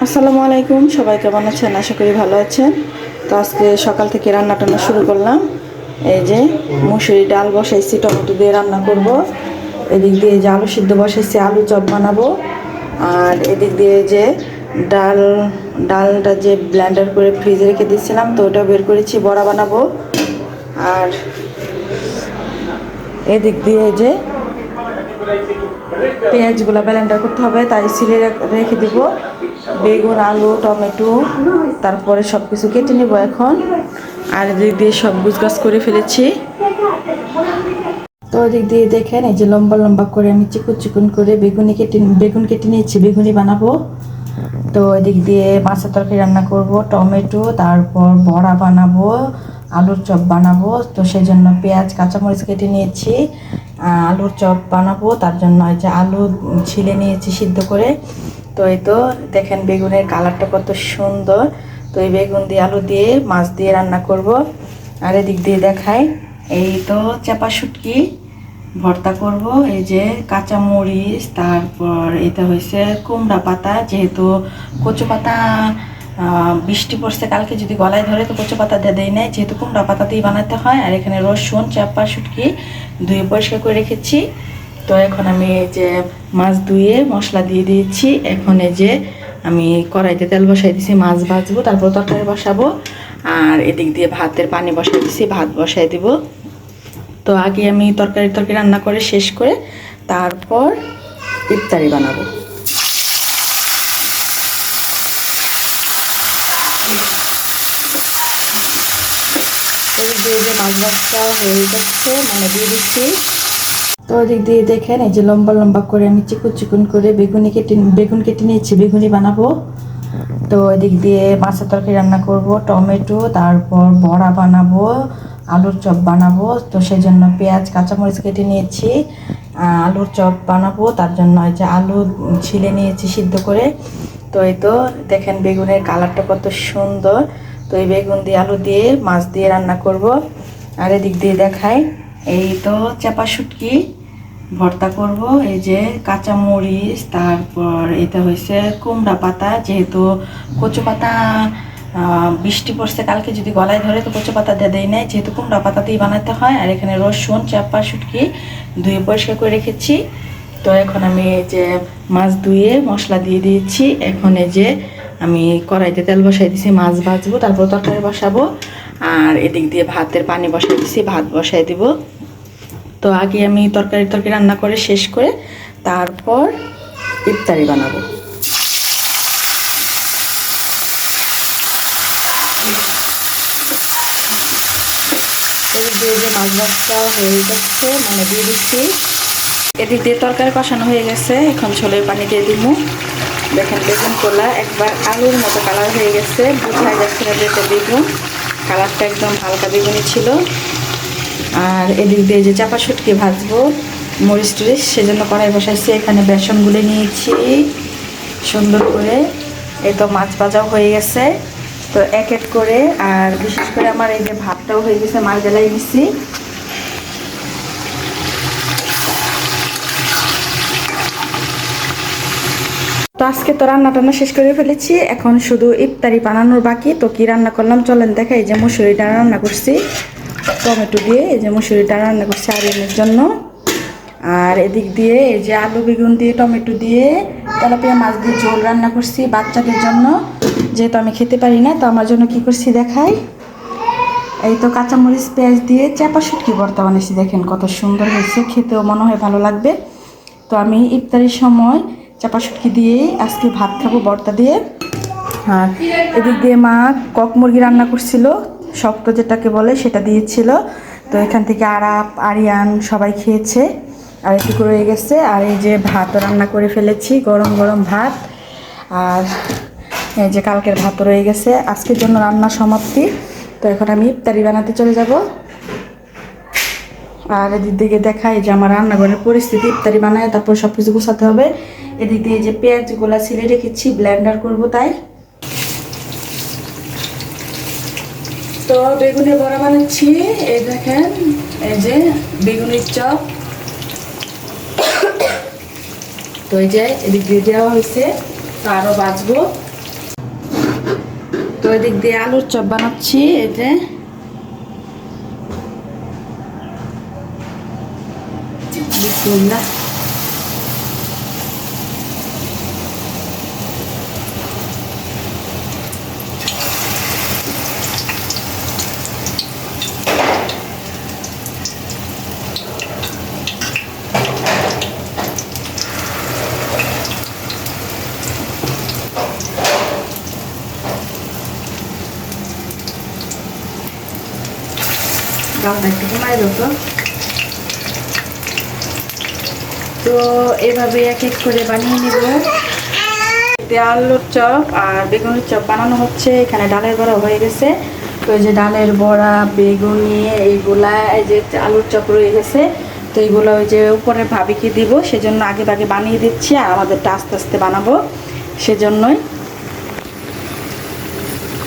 আসসালামু আলাইকুম, সবাই কেমন আছেন? আশা করি ভালো আছেন। তো আজকে সকাল থেকে রান্না টান্না শুরু করলাম। এই যে মুসুরি ডাল বসাইছি, টমেটো দিয়ে রান্না করব। এদিক দিয়ে যে আলু সিদ্ধ বসাইছি, আলু চপ বানাবো। আর এদিক দিয়ে যে ডালটা যে ব্লেন্ডার করে ফ্রিজে রেখে দিয়েছিলাম, তো ওটা বের করেছি, বড়া বানাবো। আর এদিক দিয়ে যে পেঁয়াজগুলো ব্লেন্ডার করতে হবে, তাই ছিলে রেখে দিব। বেগুন, আলু, টমেটো, তারপরে সব কিছু কেটে নেব এখন। আর এদিক দিয়ে সব গুছগাছ করে ফেলেছি। তো ওদিক দিয়ে দেখেন, এই যে লম্বা লম্বা করে আমি চিকন চিকন করে বেগুন কেটে নিয়েছি, বেগুনি বানাবো। তো এদিক দিয়ে মাছের তরকারি রান্না করব, টমেটো, তারপর বড়া বানাবো, আলুর চপ বানাবো। তো সেই জন্য পেঁয়াজ কাঁচামরিচ কেটে নিয়েছি। আলুর চপ বানাবো, তার জন্য এই যে আলু ছিলে নিয়েছি সিদ্ধ করে। তো এই তো দেখেন বেগুনের কালারটা কত সুন্দর। তো এই বেগুন দিয়ে আলু দিয়ে মাছ দিয়ে রান্না করব। আর এদিক দিয়ে দেখাই, এই তো চাপা শুটকি ভর্তা করব। এই যে কাঁচা মরিচ, তারপর এটা হয়েছে কুমড়া পাতা, যেহেতু কচু পাতা বৃষ্টি পড়ছে কালকে, যদি গলায় ধরে তো কচু পাতা দিয়ে দেয় নাই, যেহেতু কুমড়া পাতা দিয়ে বানাতে হয়। আর এখানে রসুন, চাপা শুটকি ধুয়ে পরিষ্কার করে রেখেছি। তো এখন আমি এই যে মাছ ধুয়ে মশলা দিয়ে দিয়েছি। এখন এই যে আমি কড়াইতে তেল বসাই দিয়েছি, মাছ ভাজবো, তারপর তরকারি বসাবো। আর এদিক দিয়ে ভাতের পানি বসাই দিয়েছি, ভাত বসাই দিব। তো আগে আমি তরকারি রান্না করে শেষ করে তারপর ইফতারি বানাবো। এই যে মাছ ভাতটা হয়ে যাচ্ছে, মানে দিয়ে দিচ্ছি। তো ওদিক দিয়ে দেখেন, এই যে লম্বা লম্বা করে আমি চিকন চিকন করে বেগুন কেটে নিয়েছি, বেগুনি বানাবো। তো এদিক দিয়ে মাছের তরকারি রান্না করব, টমেটো, তারপর বড়া বানাবো, আলুর চপ বানাবো। তো সেই জন্য পেঁয়াজ কাঁচামরিচ কেটে নিয়েছি, আলুর চপ বানাবো, তার জন্য এই যে আলু ছিলে নিয়েছি সিদ্ধ করে। তো এই তো দেখেন বেগুনের কালারটা কত সুন্দর। তো এই বেগুন দিয়ে আলু দিয়ে মাছ দিয়ে রান্না করব। আর এদিক দিয়ে দেখাই, এই তো চাপা শুটকি ভর্তা করব। এই যে কাঁচা মরিচ, তারপর এটা হয়েছে কুমড়া পাতা, যেহেতু কচু পাতা বৃষ্টি পড়ছে কালকে, যদি গলায় ধরে তো কচু পাতা দিয়ে দেয় নাই, যেহেতু কুমড়া পাতা দিয়ে বানাতে হয়। আর এখানে রসুন, চাপা শুটকি ধুয়ে পরিষ্কার করে রেখেছি। তো এখন আমি এই যে মাছ ধুয়ে মশলা দিয়ে দিয়েছি। এখন এই যে আমি কড়াইতে তেল বসাই দিয়েছি, মাছ ভাজবো, তারপর তরকারি বসাবো। আর এদিক দিয়ে ভাতের পানি বসাই দিয়েছি, ভাত বসাই দিব। তো আগে আমি তরকারি রান্না করে শেষ করে তারপর ইফতারি বানাবো। এদিক দিয়ে যে মাছ ভাতটা হয়ে যাচ্ছে, মানে দিয়ে দিচ্ছি। এদিক দিয়ে তরকারি কষানো হয়ে গেছে, এখন ছোলের পানি দিয়ে দিব। দেখেন বেগুন কোলা একবার আলুর মতো কালার হয়ে গেছে, বোঝা যাচ্ছে না যে এটা বেগুন, কালারটা একদম হালকা বেগুনি ছিল। আর এদিক দিয়ে যে চাপা শুটকি ভাজবো, মরিচ টরিচ, সেজন্য কড়াই বসাইছি। এখানে বেসন গুলে নিয়েছি সুন্দর করে। এই তো মাছ ভাজাও হয়ে গেছে। তো এক এক করে, আর বিশেষ করে আমার এই যে ভাতটাও হয়ে গেছে, মাছ জ্বালাই দিচ্ছি। তো আজকে তো রান্না টান্না শেষ করে ফেলেছি, এখন শুধু ইফতারি বানানোর বাকি। তো কি রান্না করলাম চলেন দেখা। এই যে মুসুরি ডাল রান্না করছি টমেটো দিয়ে, এই যে মুসুরি ডাল রান্না করছি আরিনের জন্য। আর এদিক দিয়ে এই যে আলু বেগুন দিয়ে টমেটো দিয়ে তেলাপিয়া মাছ দিয়ে ঝোল রান্না করছি বাচ্চাদের জন্য, যেহেতু আমি খেতে পারি না। তো আমার জন্য কি করছি দেখাই, এই তো কাঁচামরিচ পেঁয়াজ দিয়ে চাপা শুটকি ভর্তা বানিয়েছি। দেখেন কত সুন্দর হয়েছে, খেতেও মনে হয় ভালো লাগবে। তো আমি ইফতারির সময় চাপা শুটকি দিয়েই আজকে ভাত খাবো, ভর্তা দিয়ে। আর এদিক দিয়ে মা কক মুরগি রান্না করছিল, শক্ত যেটাকে বলে, সেটা দিয়েছিল। তো এখান থেকে আরিয়ান সবাই খেয়েছে, আর এটুকু রয়ে গেছে। আর এই যে ভাতও রান্না করে ফেলেছি, গরম গরম ভাত। আর এই যে কালকের ভাতও রয়ে গেছে, আজকের জন্য রান্না সমাপ্তি। তো এখন আমি ইফতারি বানাতে চলে যাব। আর এদিক দিকে দেখাই যে আমার রান্নাঘরের পরিস্থিতি, ইফতারি বানায় তারপর সব কিছু গুছাতে হবে। এদিক দিয়ে যে পেঁয়াজগুলা ছিলে রেখেছি, ব্লেন্ডার করব তাই। তো বেগুনের বড়া বানাচ্ছি, এই দেখেন, এই যে বেগুনের চপ। তো এই যে এদিক দিয়ে দেওয়া হয়েছে, তো আরও বাজবো। এদিক দিয়ে আলুর চপ বানাচ্ছি। এই যে বিসমিল্লাহ। গালটা একটু কমাই দেবো। তো এভাবে এক এক করে বানিয়ে নেব। আলুর চপ আর বেগুনের চপ বানানো হচ্ছে। এখানে ডালের বড়া হয়ে গেছে। তো এই যে ডালের বড়া, বেগুনি, এইগুলা, এই যে আলুর চপ রয়ে গেছে। তো এইগুলো ওই যে উপরে ভাবিকে দিব, সেজন্য আগে ভাগে বানিয়ে দিচ্ছি। আর আমাদেরটা আস্তে আস্তে বানাবো, সেজন্যই।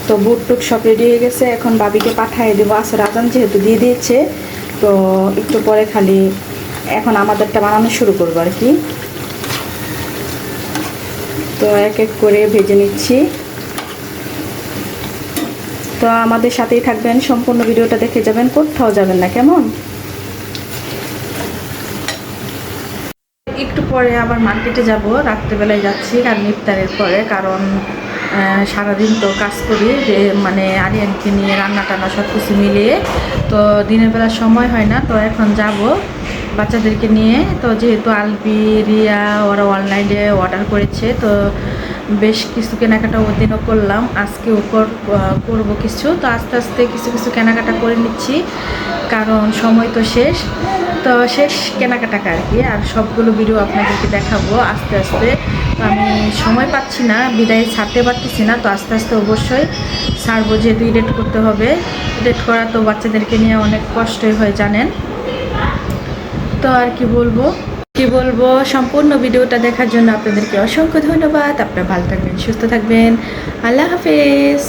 তো বুট টুট সব রেডি হয়ে গেছে। এখন ভাবিকে পাঠিয়ে দেবো। আসর আজান যেহেতু দিয়ে দিয়েছে, তো একটু পরে খালি এখন আমাদেরটা বানানো শুরু করবো আর কি। তো এক এক করে ভেজে নিচ্ছি। তো আমাদের সাথেই থাকবেন, সম্পূর্ণ ভিডিওটা দেখে যাবেন, কোথাও যাবেন না, কেমন? একটু পরে আবার মার্কেটে যাব, রাত্রেবেলায় যাচ্ছি কারণ ইফতারের পরে। কারণ সারাদিন তো কাজ করি, যে মানে আরিয়ানকে নিয়ে রান্না টান্না সব কিছু মিলিয়ে, তো দিনের বেলা সময় হয় না। তো এখন যাব বাচ্চাদেরকে নিয়ে। তো যেহেতু আলবি, রিয়া ওরা অনলাইনে অর্ডার করেছে, তো বেশ কিছু কেনাকাটা ওর দিনও করলাম, আজকেও করবো কিছু। তো আস্তে আস্তে কিছু কিছু কেনাকাটা করে নিচ্ছি, কারণ সময় তো শেষ। তো শেষ কেনাকাটাকে আর কি। আর সবগুলো ভিডিও আপনাদেরকে দেখাবো আস্তে আস্তে। তো আমি সময় পাচ্ছি না, বিদায় ছাড়তে পারতেছি না। তো আস্তে আস্তে অবশ্যই ছাড়বো, যেহেতু এডিট করতে হবে। এডিট করা তো বাচ্চাদেরকে নিয়ে অনেক কষ্টই হয়, জানেন। তো আর কি বলবো, সম্পূর্ণ ভিডিওটা দেখার জন্য আপনাদেরকে অসংখ্য ধন্যবাদ। আপনারা ভালো থাকবেন, সুস্থ থাকবেন। আল্লাহ হাফেজ।